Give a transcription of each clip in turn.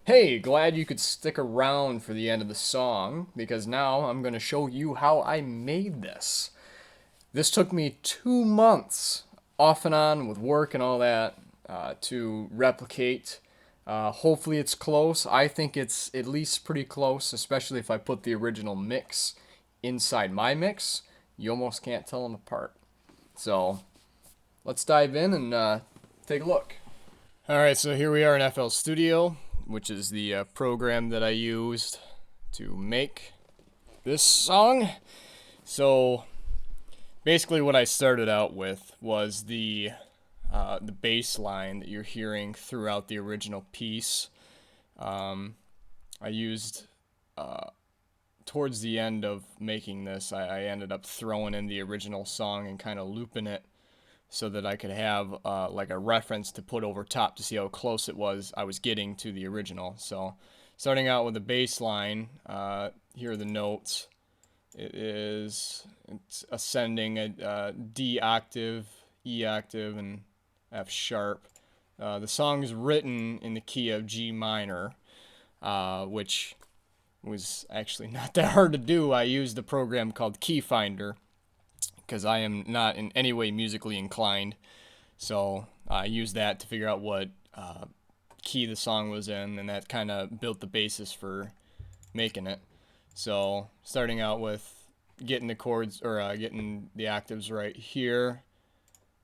Hey, glad you could stick around for the end of the song because now I'm going to show you how I made this. This took me 2 months off and on with work and all that to replicate. Hopefully it's close. I think it's at least pretty close, especially if I put the original mix inside my mix. You almost can't tell them apart. So let's dive in and take a look. All right, so here we are in FL Studio, which is the program that I used to make this song. So basically, what I started out with was the bass line that you're hearing throughout the original piece. I used towards the end of making this, I ended up throwing in the original song and kind of looping it so that I could have like a reference to put over top to see how close it was I was getting to the original. So starting out with the bass line, here are the notes. It's ascending a D octave, E octave, and F sharp. The song is written in the key of G minor, which was actually not that hard to do. I used a program called Key Finder because I am not in any way musically inclined. So I used that to figure out what key the song was in, and that kind of built the basis for making it. So starting out with getting the chords or getting the octaves right here.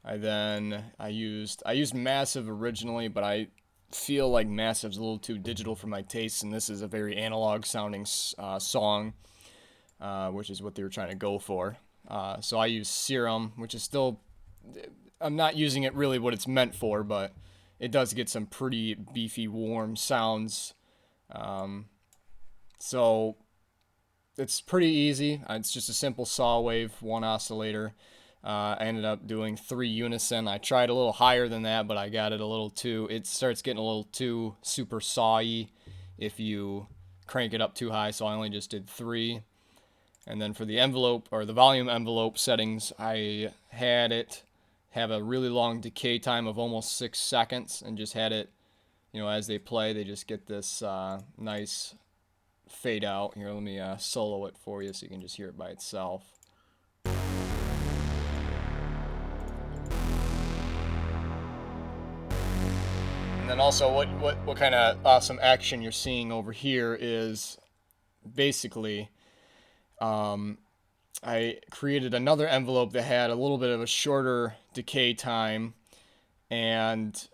I used Massive originally, but I feel like Massive's a little too digital for my taste, and this is a very analog sounding song, which is what they were trying to go for. So I use Serum, which is still, I'm not using it really what it's meant for, but it does get some pretty beefy, warm sounds. So it's pretty easy. It's just a simple saw wave, one oscillator. I ended up doing 3 unison. I tried a little higher than that, but I got it a little too, it starts getting a little too super sawy if you crank it up too high, so I only just did 3. And then for the envelope or the volume envelope settings, I had it have a really long decay time of almost 6 seconds and just had it, as they play, they just get this nice fade out. Here, let me solo it for you so you can just hear it by itself. And then also what kind of awesome action you're seeing over here is basically I created another envelope that had a little bit of a shorter decay time and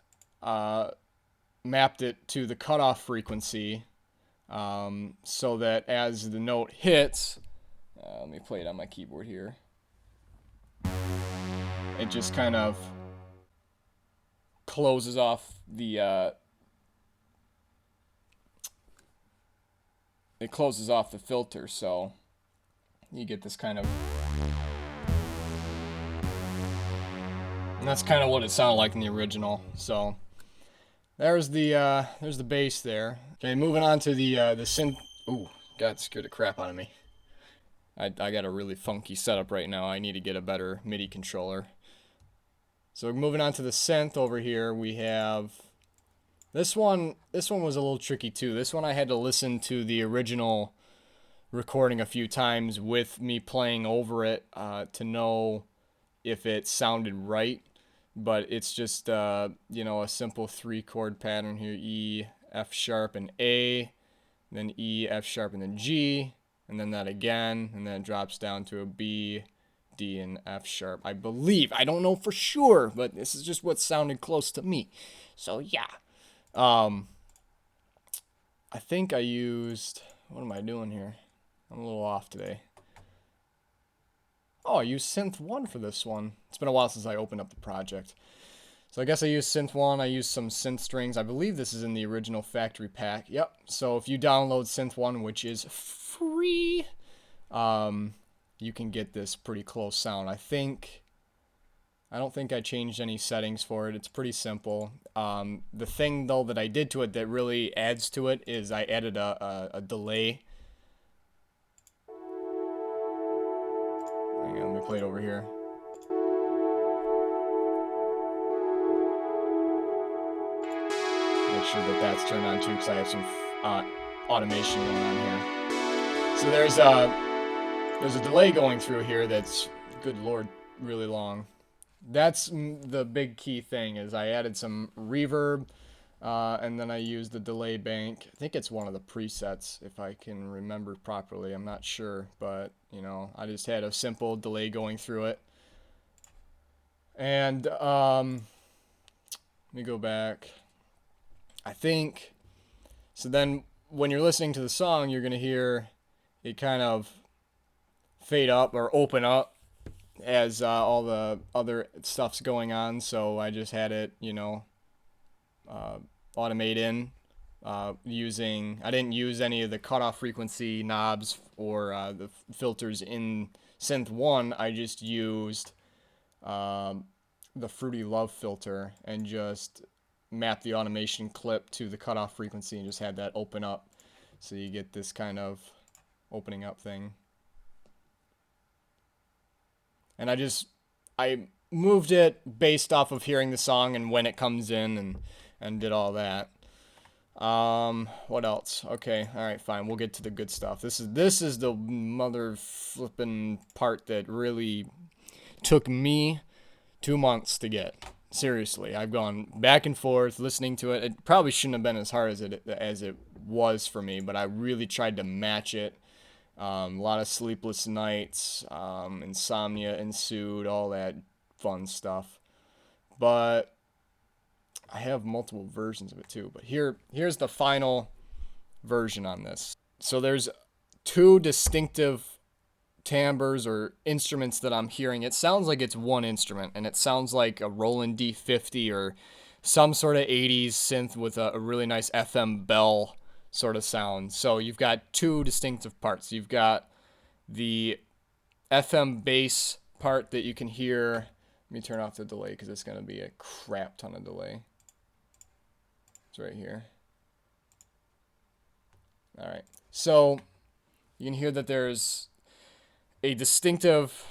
mapped it to the cutoff frequency so that as the note hits, let me play it on my keyboard here, it just kind of closes off the filter, so you get this kind of, and that's kind of what it sounded like in the original. So there's the bass there. Okay, moving on to the synth. Ooh, God, scared the crap out of me. I got a really funky setup right now. I need to get a better MIDI controller. So moving on to the synth over here, we have this one. This one was a little tricky too. This one I had to listen to the original recording a few times with me playing over it to know if it sounded right. But it's just a simple 3-chord pattern here: E, F sharp, and A, then E, F sharp, and then G, and then that again, and then it drops down to a B, D, and F sharp. I believe. I don't know for sure, but this is just what sounded close to me. So yeah. I think I used, what am I doing here? I'm a little off today. Oh, I used Synth 1 for this one. It's been a while since I opened up the project. So I guess I used Synth 1, I used some synth strings. I believe this is in the original factory pack. Yep, so if you download Synth 1, which is free, you can get this pretty close sound. I don't think I changed any settings for it. It's pretty simple. The thing, though, that I did to it that really adds to it is I added a delay. Hang on, let me play it over here. make sure that that's turned on too, because I have some automation going on here. So there's a delay going through here that's, good lord, really long. That's the big key thing, is I added some reverb, and then I used the delay bank. I think it's one of the presets, if I can remember properly. I'm not sure, but, you know, I just had a simple delay going through it. And, let me go back. I think, so then when you're listening to the song, you're going to hear it kind of fade up or open up as all the other stuff's going on. So I just had it, you know, automate in using, I didn't use any of the cutoff frequency knobs or the filters in Synth 1. I just used the Fruity Love filter and just mapped the automation clip to the cutoff frequency and just had that open up. So you get this kind of opening up thing. And I moved it based off of hearing the song and when it comes in, and did all that. What else? Okay, all right, fine. We'll get to the good stuff. This is the mother flippin' part that really took me 2 months to get. Seriously, I've gone back and forth listening to it. It probably shouldn't have been as hard as it was for me, but I really tried to match it. A lot of sleepless nights, insomnia ensued, all that fun stuff. But I have multiple versions of it too. But here's the final version on this. So there's two distinctive timbres or instruments that I'm hearing. It sounds like it's one instrument, and it sounds like a Roland D50 or some sort of 80s synth with a really nice FM bell sort of sound. So you've got two distinctive parts. You've got the FM bass part that you can hear. Let me turn off the delay because it's going to be a crap ton of delay. It's right here. All right. So you can hear that there's a distinctive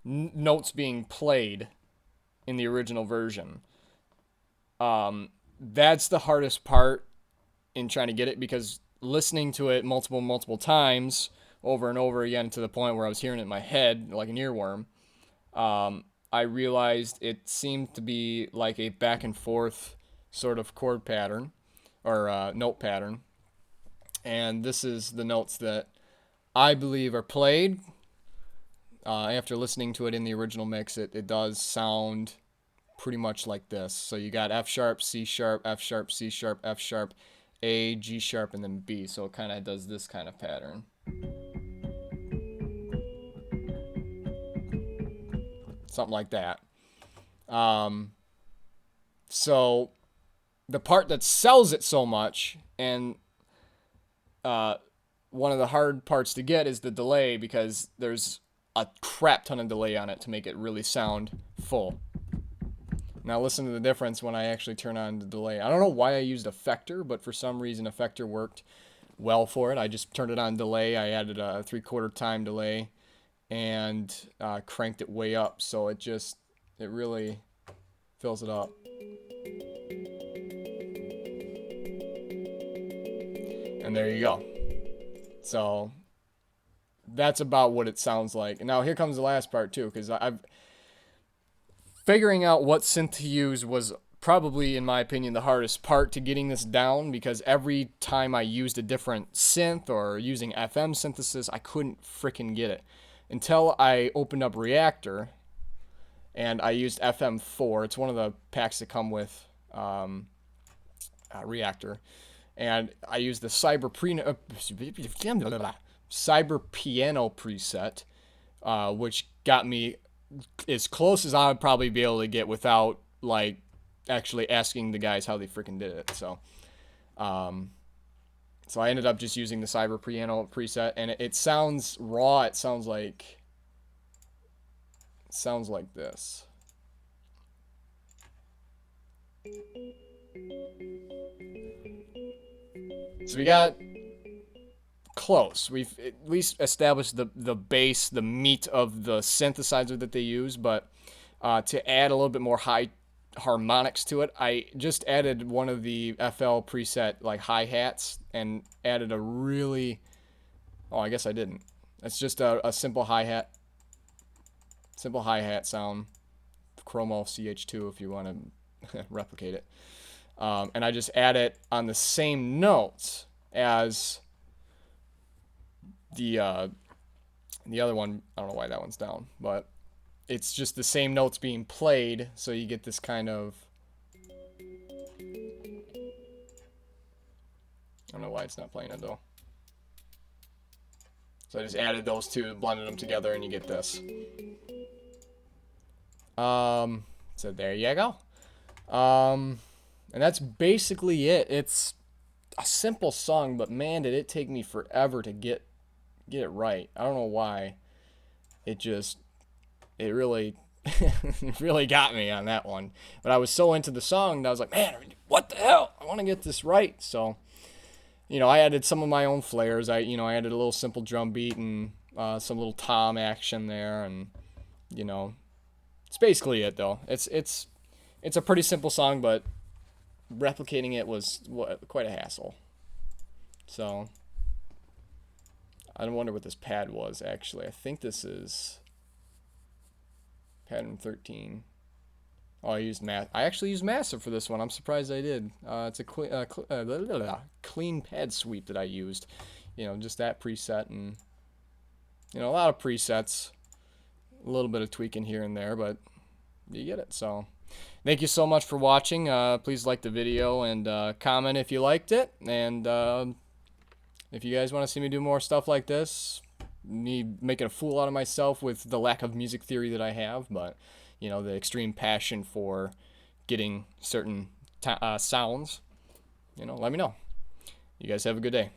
notes being played in the original version. That's the hardest part in trying to get it, because listening to it multiple times over and over again to the point where I was hearing it in my head like an earworm, I realized it seemed to be like a back and forth sort of chord pattern or note pattern. And this is the notes that I believe are played. After listening to it in the original mix, it does sound pretty much like this. So you got F sharp, C sharp, F sharp, C sharp, F sharp, A, G sharp, and then B. So it kind of does this kind of pattern. Something like that. So the part that sells it so much, and one of the hard parts to get, is the delay, because there's a crap ton of delay on it to make it really sound full. Now listen to the difference when I actually turn on the delay. I don't know why I used Effector, but for some reason Effector worked well for it. I just turned it on delay. I added a 3/4 time delay and cranked it way up, so it really fills it up. And there you go. So that's about what it sounds like. And now here comes the last part too, because figuring out what synth to use was probably, in my opinion, the hardest part to getting this down, because every time I used a different synth or using FM synthesis, I couldn't freaking get it. Until I opened up Reactor and I used FM4. It's one of the packs that come with Reactor. And I used the Cyber Piano preset, which got me as close as I would probably be able to get without like actually asking the guys how they freaking did it. So I ended up just using the Cyber Piano preset, and it sounds raw. It sounds like this. So we got close. We've at least established the base, the meat of the synthesizer that they use, but to add a little bit more high harmonics to it. I just added one of the FL preset like hi-hats and added a really, oh, I guess I didn't. It's just a simple hi-hat sound, Chromo CH2 if you want to replicate it. And I just add it on the same notes as the other one. I don't know why that one's down, but it's just the same notes being played, so you get this kind of, I don't know why it's not playing it though. So I just added those two, blended them together, and you get this. So there you go. And that's basically it. It's a simple song, but man, did it take me forever to get it right. I don't know why. It really it really got me on that one. But I was so into the song that I was like, man, what the hell? I want to get this right. So, you know, I added some of my own flares. I added a little simple drum beat and some little tom action there, and you know, it's basically it though. It's a pretty simple song, but replicating it was quite a hassle. So I wonder what this pad was actually. I think this is pattern 13. Oh, I actually used Massive for this one. I'm surprised I did. It's a clean pad sweep that I used. You know, just that preset, and you know, a lot of presets, a little bit of tweaking here and there, but you get it. So thank you so much for watching. Please like the video and comment if you liked it. And if you guys want to see me do more stuff like this, me making a fool out of myself with the lack of music theory that I have, but you know, the extreme passion for getting certain sounds, you know, let me know. You guys have a good day.